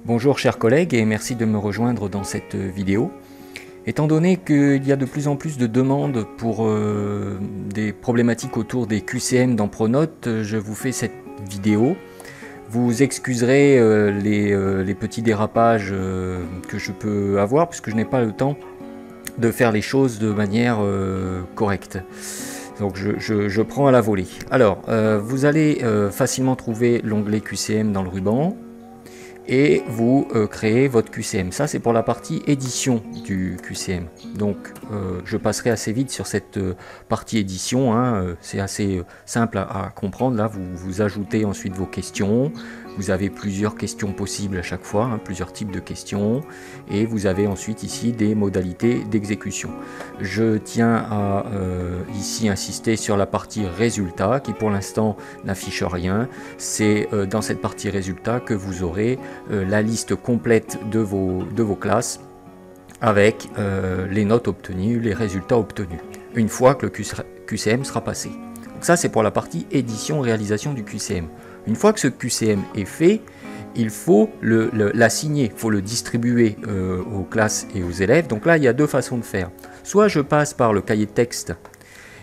Bonjour chers collègues et merci de me rejoindre dans cette vidéo. Étant donné qu'il y a de plus en plus de demandes pour des problématiques autour des QCM dans Pronote, je vous fais cette vidéo. Vous excuserez les petits dérapages que je peux avoir puisque je n'ai pas le temps de faire les choses de manière correcte. Donc je prends à la volée. Alors, vous allez facilement trouver l'onglet QCM dans le ruban et vous créez votre QCM. Ça, c'est pour la partie édition du QCM. Donc, je passerai assez vite sur cette partie édition. Hein. C'est assez simple à comprendre. Là, vous ajoutez ensuite vos questions. Vous avez plusieurs questions possibles à chaque fois, hein, plusieurs types de questions. Et vous avez ensuite ici des modalités d'exécution. Je tiens à ici insister sur la partie résultat qui pour l'instant n'affiche rien. C'est dans cette partie résultat que vous aurez la liste complète de vos classes avec les notes obtenues, les résultats obtenus, une fois que le QCM sera passé. Donc ça, c'est pour la partie édition, réalisation du QCM. Une fois que ce QCM est fait, il faut l'assigner, il faut le distribuer aux classes et aux élèves. Donc là, il y a deux façons de faire. Soit je passe par le cahier de texte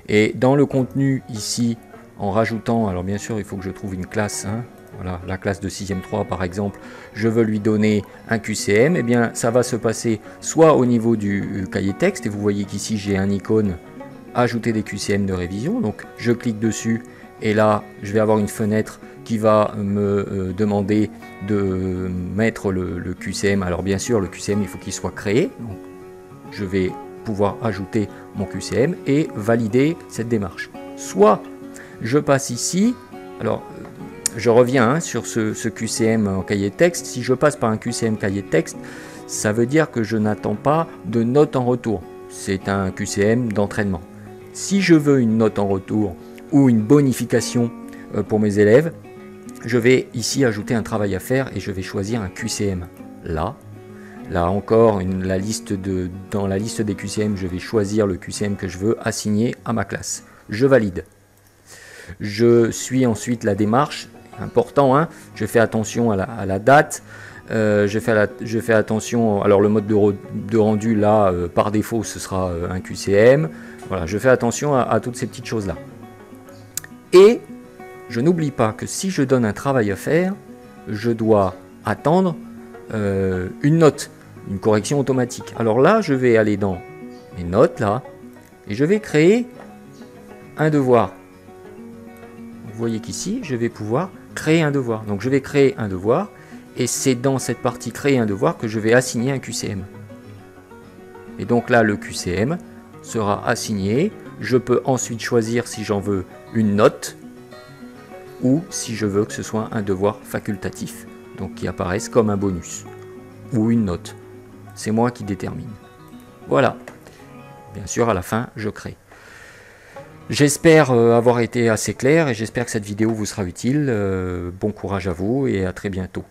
et dans le contenu ici, en rajoutant, alors bien sûr, il faut que je trouve une classe, hein, voilà, la classe de 6e 3 par exemple, je veux lui donner un QCM, et bien ça va se passer soit au niveau du cahier texte, et vous voyez qu'ici j'ai un icône ajouter des QCM de révision, donc je clique dessus et là je vais avoir une fenêtre qui va me demander de mettre le QCM. Alors bien sûr le QCM il faut qu'il soit créé, donc je vais pouvoir ajouter mon QCM et valider cette démarche. Soit je passe ici, alors je reviens sur ce QCM en cahier de texte. Si je passe par un QCM cahier de texte, ça veut dire que je n'attends pas de note en retour. C'est un QCM d'entraînement. Si je veux une note en retour ou une bonification pour mes élèves, je vais ici ajouter un travail à faire et je vais choisir un QCM. Là encore, dans la liste des QCM, je vais choisir le QCM que je veux assigner à ma classe. Je valide. Je suis ensuite la démarche. Important, hein, je fais attention à la date, je fais attention, alors le mode de rendu là, par défaut ce sera un QCM, voilà, je fais attention à toutes ces petites choses là. Et je n'oublie pas que si je donne un travail à faire, je dois attendre une note, une correction automatique. Alors là, je vais aller dans mes notes là, et je vais créer un devoir. Vous voyez qu'ici, je vais pouvoir créer un devoir. Donc je vais créer un devoir et c'est dans cette partie créer un devoir que je vais assigner un QCM. Et donc là, le QCM sera assigné. Je peux ensuite choisir si j'en veux une note ou si je veux que ce soit un devoir facultatif, donc qui apparaisse comme un bonus ou une note. C'est moi qui détermine. Voilà. Bien sûr, à la fin, je crée. J'espère avoir été assez clair et j'espère que cette vidéo vous sera utile. Bon courage à vous et à très bientôt.